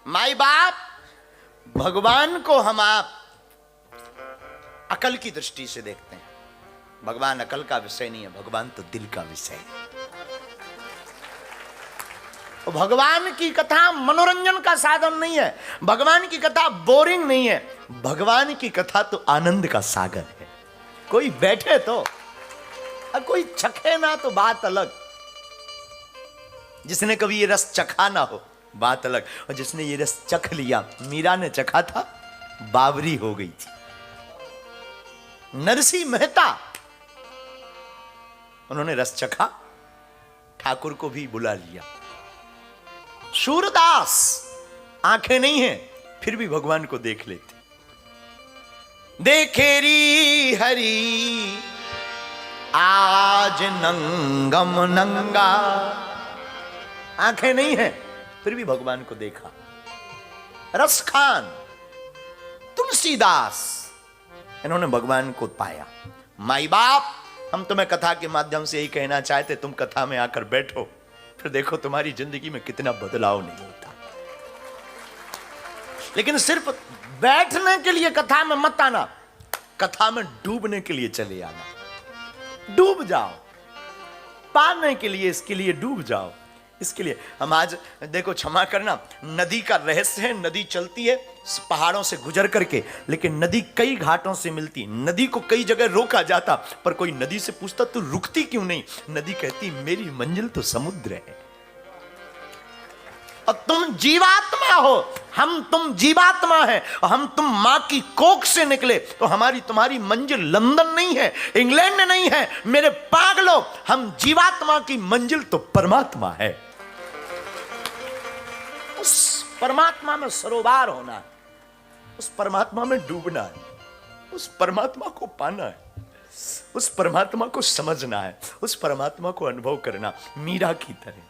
माई बाप, भगवान को हम आप अकल की दृष्टि से देखते हैं। भगवान अकल का विषय नहीं है, भगवान तो दिल का विषय है। तो भगवान की कथा मनोरंजन का साधन नहीं है, भगवान की कथा बोरिंग नहीं है, भगवान की कथा तो आनंद का सागर है। कोई बैठे तो और कोई चखे ना तो बात अलग, जिसने कभी ये रस चखा ना हो बात अलग, और जिसने ये रस चख लिया, मीरा ने चखा था, बावरी हो गई थी। नरसिंह मेहता, उन्होंने रस चखा, ठाकुर को भी बुला लिया। सूरदास, आंखें नहीं है फिर भी भगवान को देख लेते। देखेरी हरी आज नंगम नंगा, आंखें नहीं है फिर भी भगवान को देखा। रस खान, तुलसीदास, इन्होंने भगवान को पाया। माई बाप, हम तुम्हें कथा के माध्यम से यही कहना चाहते, तुम कथा में आकर बैठो, फिर देखो तुम्हारी जिंदगी में कितना बदलाव नहीं होता। लेकिन सिर्फ बैठने के लिए कथा में मत आना, कथा में डूबने के लिए चले आना। डूब जाओ, पाने के लिए, इसके लिए डूब जाओ। इसके लिए हम आज देखो, क्षमा करना, नदी का रहस्य है, नदी चलती है पहाड़ों से गुजर करके, लेकिन नदी कई घाटों से मिलती। नदी को कई जगह रोका जाता, पर कोई नदी से पूछता तू रुकती क्यों नहीं? नदी कहती मेरी मंजिल तो समुद्र है। और तुम जीवात्मा हो, तुम जीवात्मा है, और हम तुम मां की कोख से निकले, तो हमारी तुम्हारी मंजिल लंदन नहीं है, इंग्लैंड नहीं है। मेरे पागलों, हम जीवात्मा की मंजिल तो परमात्मा है। उस परमात्मा में सरोवर होना है, उस परमात्मा में डूबना है, उस परमात्मा को पाना है, उस परमात्मा को समझना है, उस परमात्मा को अनुभव करना। मीरा की तरह,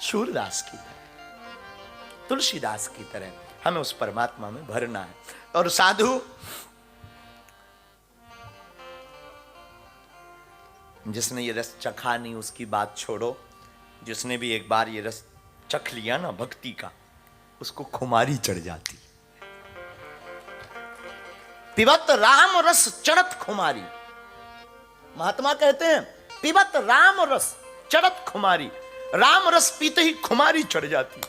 सूरदास की तरह, तुलसीदास की तरह हमें उस परमात्मा में भरना है। और साधु, जिसने ये रस चखा नहीं उसकी बात छोड़ो, जिसने भी एक बार ये रस चख लिया ना भक्ति का, उसको खुमारी चढ़ जाती। पिबत राम रस चढ़त खुमारी, महात्मा कहते हैं पिबत राम रस चढ़त खुमारी। राम रस पीते ही खुमारी चढ़ जाती।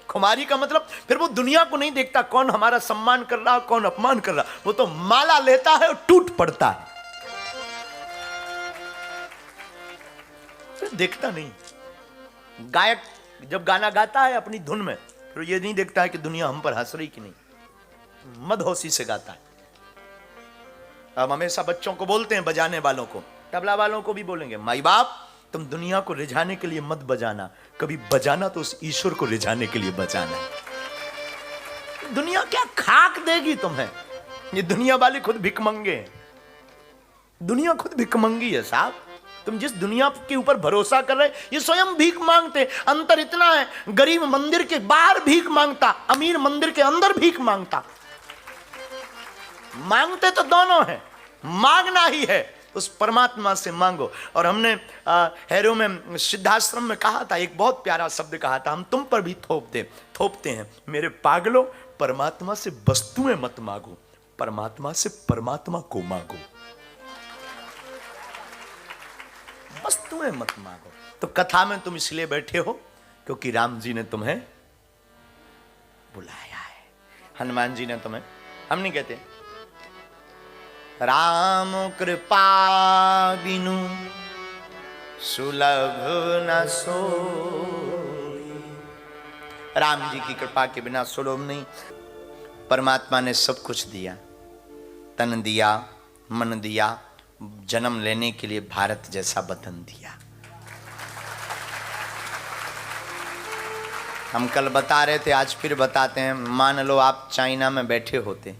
खुमारी का मतलब फिर वो दुनिया को नहीं देखता, कौन हमारा सम्मान कर रहा, कौन अपमान कर रहा, वो तो माला लेता है और टूट पड़ता है, फिर देखता नहीं। गायक जब गाना गाता है अपनी धुन में, फिर ये नहीं देखता है कि दुनिया हम पर हंस रही कि नहीं, मदहोशी से गाता है। अब हमेशा बच्चों को बोलते हैं, बजाने वालों को, तबला वालों को भी बोलेंगे, माई बाप तुम दुनिया को रिझाने के लिए मत बजाना, कभी बजाना तो उस ईश्वर को रिझाने के लिए बजाना है। दुनिया क्या खाक देगी तुम्हें? ये दुनिया वाले खुद भिखमंगे हैं, दुनिया खुद भिखमंगी है साहब। तुम जिस दुनिया के ऊपर भरोसा कर रहे, ये स्वयं भीख मांगते। अंतर इतना है, गरीब मंदिर के बाहर भीख मांगता, अमीर मंदिर के अंदर भीख मांगता। मांगते तो दोनों हैं, मांगना ही है, उस परमात्मा से मांगो। और हमने हैरो में सिद्धाश्रम में कहा था, एक बहुत प्यारा शब्द कहा था, हम तुम पर भी थोपते हैं, मेरे पागलों, परमात्मा से वस्तुएं मत मांगो, परमात्मा से परमात्मा को मांगो। वस्तुएं मत मांगो। तो कथा में तुम इसलिए बैठे हो क्योंकि राम जी ने तुम्हें बुलाया है, हनुमान जी ने तुम्हें, हम नहीं कहते राम कृपा बिनु सुलभ न सोई। राम जी की कृपा के बिना सुलभ नहीं। परमात्मा ने सब कुछ दिया, तन दिया, मन दिया, जन्म लेने के लिए भारत जैसा वतन दिया। हम कल बता रहे थे, आज फिर बताते हैं। मान लो आप चाइना में बैठे होते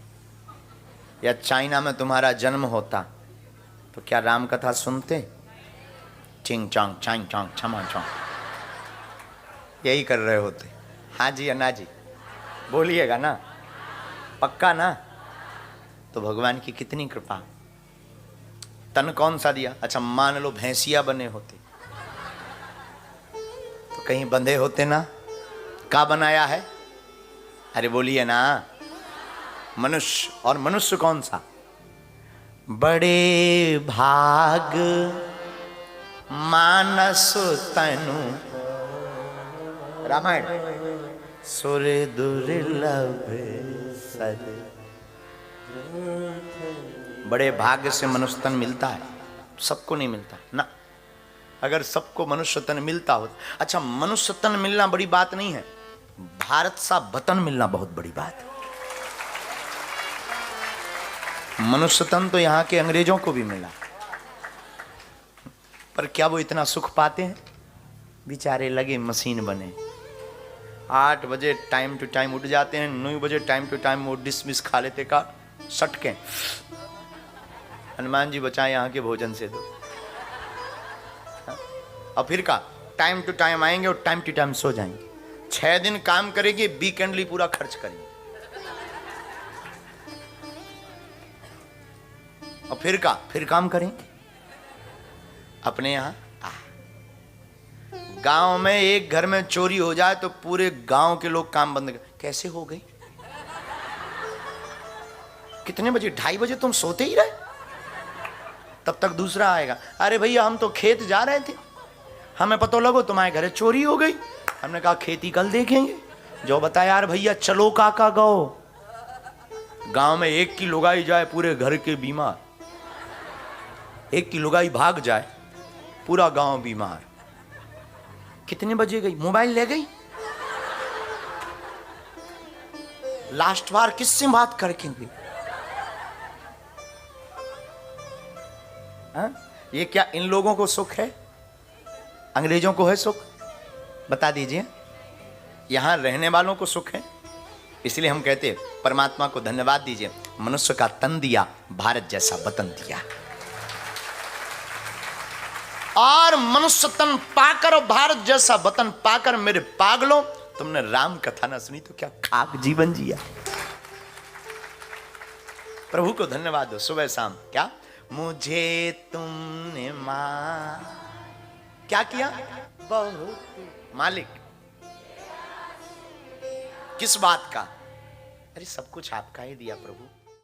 या चाइना में तुम्हारा जन्म होता, तो क्या राम कथा सुनते? चिंग चौंग चांग चौंग छमा चौंग यही कर रहे होते। हाँ जी या ना जी? बोलिएगा ना, पक्का ना? तो भगवान की कितनी कृपा। तन कौन सा दिया? अच्छा मान लो भैंसिया बने होते तो कहीं बंधे होते ना, का बनाया है? अरे बोलिए ना, मनुष्य। और मनुष्य कौन सा? बड़े भाग मानस तनु, रामायण, सुर दुर्लभ सद। बड़े भाग्य से मनुष्य तन मिलता है, सबको नहीं मिलता ना। अगर सबको मनुष्य तन मिलता हो, अच्छा मनुष्य तन मिलना बड़ी बात नहीं है, भारत सा वतन मिलना बहुत बड़ी बात है। मनुष्य तन तो यहाँ के अंग्रेजों को भी मिला, पर क्या वो इतना सुख पाते हैं? बेचारे लगे मशीन बने, 8 बजे टाइम टू टाइम उठ जाते हैं, 9 बजे टाइम टू टाइम वो डिसमिस खा लेते का सटके। हनुमान जी बचाए यहाँ के भोजन से दो। और फिर का टाइम टू टाइम आएंगे और टाइम टू टाइम सो जाएंगे। 6 दिन काम करेंगे, वीकेंडली पूरा खर्च करेंगे। और फिर काम करें अपने यहां। गांव में एक घर में चोरी हो जाए तो पूरे गांव के लोग काम बंद कर। कैसे हो गई? कितने बजे? 2:30 बजे तुम सोते ही रहे, तब तक दूसरा आएगा। अरे भैया हम तो खेत जा रहे थे, हमें पता लगो तुम्हारे घर चोरी हो गई। हमने कहा खेती कल देखेंगे। जो बता यार भैया चलो काका गो। गांव में एक की लुगाई जाए पूरे घर के बीमार, एक की लुगाई भाग जाए पूरा गांव बीमार। कितने बजे गई? मोबाइल ले गई। लास्ट बार किससे बात करके गई? ये क्या इन लोगों को सुख है? अंग्रेजों को है सुख? बता दीजिए। यहां रहने वालों को सुख है। इसलिए हम कहते हैं परमात्मा को धन्यवाद दीजिए, मनुष्य का तन दिया, भारत जैसा वतन दिया। और मनुष्य तन पाकर और भारत जैसा वतन पाकर मेरे पागलों, तुमने राम कथा ना सुनी तो क्या खाक जीवन जिया। प्रभु को धन्यवाद दो सुबह शाम। क्या मुझे तुमने क्या किया? बहुत। मालिक किस बात का? अरे सब कुछ आपका ही दिया प्रभु।